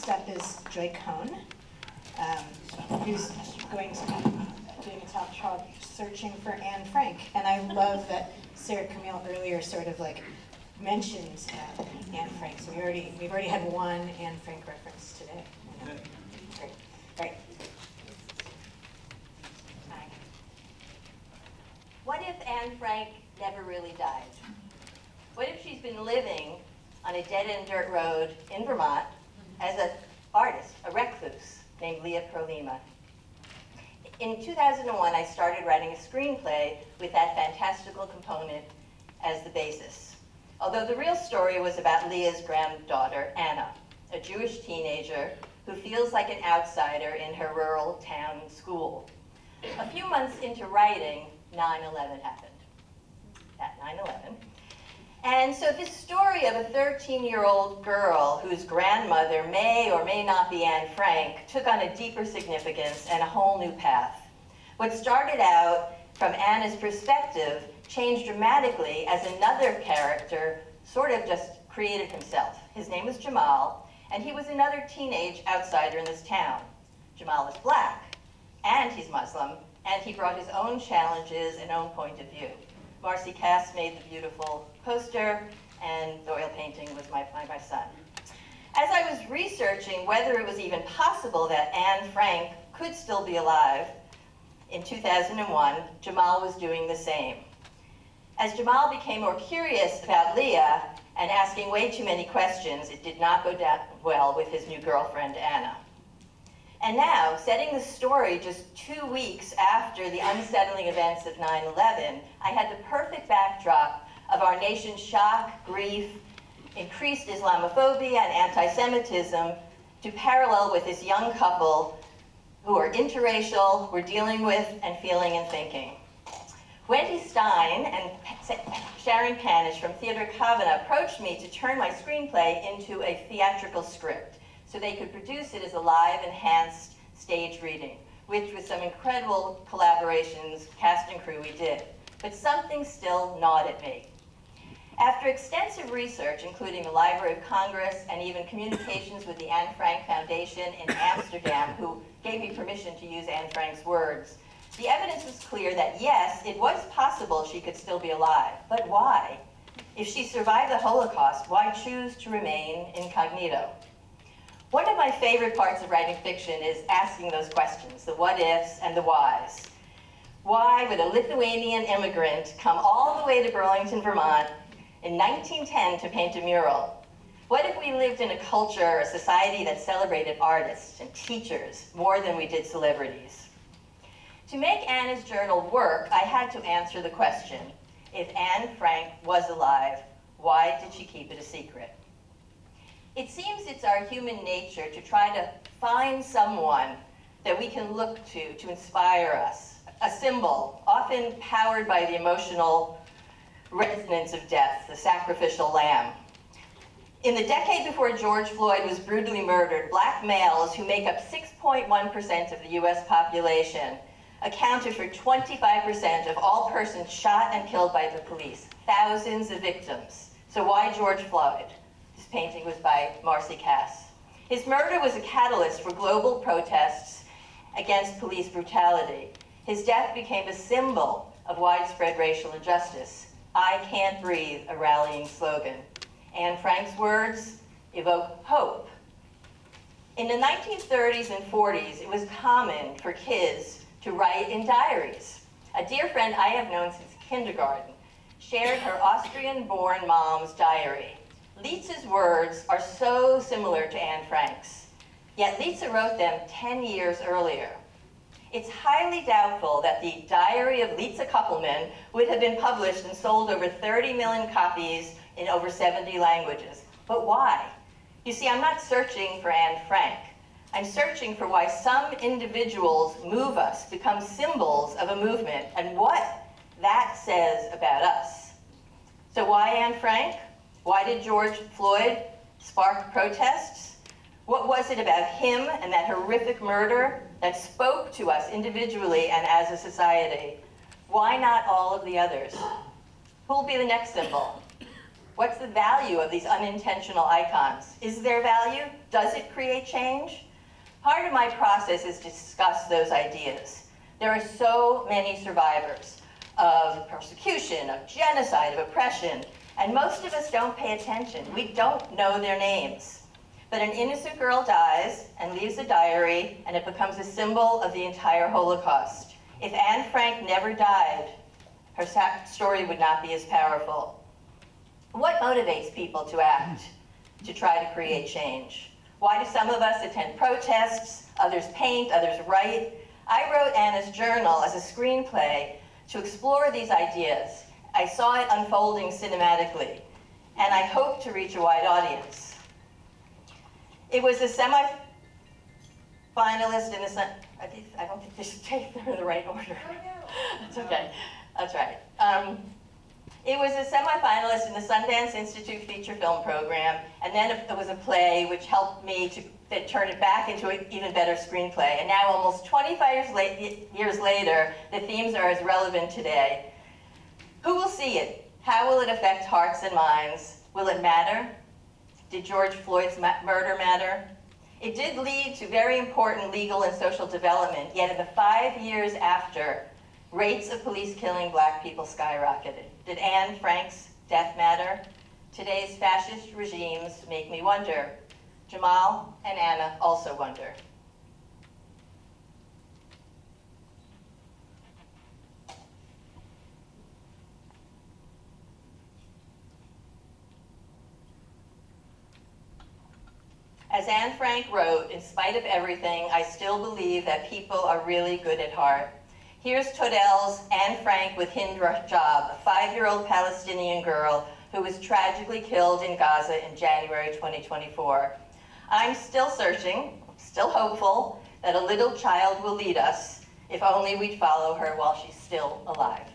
Next up is Joy Cohen, who's going to be doing a talk called Searching for Anne Frank. And I love that Sarah Camille earlier sort of like mentioned Anne Frank. So we've already had one Anne Frank reference today. Great. Right. Hi. What if Anne Frank never really died? What if she's been living on a dead-end dirt road in Vermont as an artist, a recluse, named Leah Prolima? In 2001, I started writing a screenplay with that fantastical component as the basis. Although the real story was about Leah's granddaughter, Anna, a Jewish teenager who feels like an outsider in her rural town school. A few months into writing, 9/11 happened. At 9/11. And so this story of a 13-year-old girl whose grandmother may or may not be Anne Frank took on a deeper significance and a whole new path. What started out from Anna's perspective changed dramatically as another character sort of just created himself. His name was Jamal, and he was another teenage outsider in this town. Jamal is black, and he's Muslim, and he brought his own challenges and own point of view. Marcy Cass made the beautiful poster, and the oil painting was by my son. As I was researching whether it was even possible that Anne Frank could still be alive, in 2001, Jamal was doing the same. As Jamal became more curious about Leah and asking way too many questions, it did not go down well with his new girlfriend, Anna. And now, setting the story just 2 weeks after the unsettling events of 9/11, I had the perfect backdrop of our nation's shock, grief, increased Islamophobia, and anti-Semitism to parallel with this young couple who are interracial, were dealing with and feeling and thinking. Wendy Stein and Sharon Panish from Theatre Kavanagh approached me to turn my screenplay into a theatrical script so they could produce it as a live, enhanced stage reading, which with some incredible collaborations, cast and crew, we did. But something still gnawed at me. After extensive research, including the Library of Congress and even communications with the Anne Frank Foundation in Amsterdam, who gave me permission to use Anne Frank's words, the evidence was clear that yes, it was possible she could still be alive. But why? If she survived the Holocaust, why choose to remain incognito? One of my favorite parts of writing fiction is asking those questions, the what ifs and the whys. Why would a Lithuanian immigrant come all the way to Burlington, Vermont in 1910 to paint a mural? What if we lived in a culture, a society that celebrated artists and teachers more than we did celebrities? To make Anna's journal work, I had to answer the question, if Anne Frank was alive, why did she keep it a secret? It seems it's our human nature to try to find someone that we can look to inspire us, a symbol, often powered by the emotional resonance of death, the sacrificial lamb. In the decade before George Floyd was brutally murdered, black males, who make up 6.1% of the US population, accounted for 25% of all persons shot and killed by the police, thousands of victims. So why George Floyd? This painting was by Marcy Cass. His murder was a catalyst for global protests against police brutality. His death became a symbol of widespread racial injustice. I can't breathe, a rallying slogan. Anne Frank's words evoke hope. In the 1930s and 40s, it was common for kids to write in diaries. A dear friend I have known since kindergarten shared her Austrian-born mom's diary. Lietz's words are so similar to Anne Frank's, yet Lietz wrote them 10 years earlier. It's highly doubtful that the Diary of Lietz Kuppelman would have been published and sold over 30 million copies in over 70 languages. But why? You see, I'm not searching for Anne Frank. I'm searching for why some individuals move us, become symbols of a movement, and what that says about us. So why Anne Frank? Why did George Floyd spark protests? What was it about him and that horrific murder that spoke to us individually and as a society? Why not all of the others? Who will be the next symbol? What's the value of these unintentional icons? Is there value? Does it create change? Part of my process is to discuss those ideas. There are so many survivors of persecution, of genocide, of oppression, and most of us don't pay attention. We don't know their names. But an innocent girl dies and leaves a diary, and it becomes a symbol of the entire Holocaust. If Anne Frank never died, her story would not be as powerful. What motivates people to act, to try to create change? Why do some of us attend protests, others paint, others write? I wrote Anna's journal as a screenplay to explore these ideas. I saw it unfolding cinematically, and I hope to reach a wide audience. It was a semi-finalist in the I don't think this is taken in the right order. That's okay. That's right. It was a semi-finalist in the Sundance Institute feature film program, and then it was a play which helped me to turn it back into an even better screenplay. And now, almost 25 years later, the themes are as relevant today. Who will see it? How will it affect hearts and minds? Will it matter? Did George Floyd's murder matter? It did lead to very important legal and social development, yet in the 5 years after, rates of police killing Black people skyrocketed. Did Anne Frank's death matter? Today's fascist regimes make me wonder. Jamal and Anna also wonder. As Anne Frank wrote, in spite of everything, I still believe that people are really good at heart. Here's Todel's Anne Frank with Hind Rajab, a 5-year-old Palestinian girl who was tragically killed in Gaza in January 2024. I'm still searching, still hopeful that a little child will lead us, if only we'd follow her while she's still alive.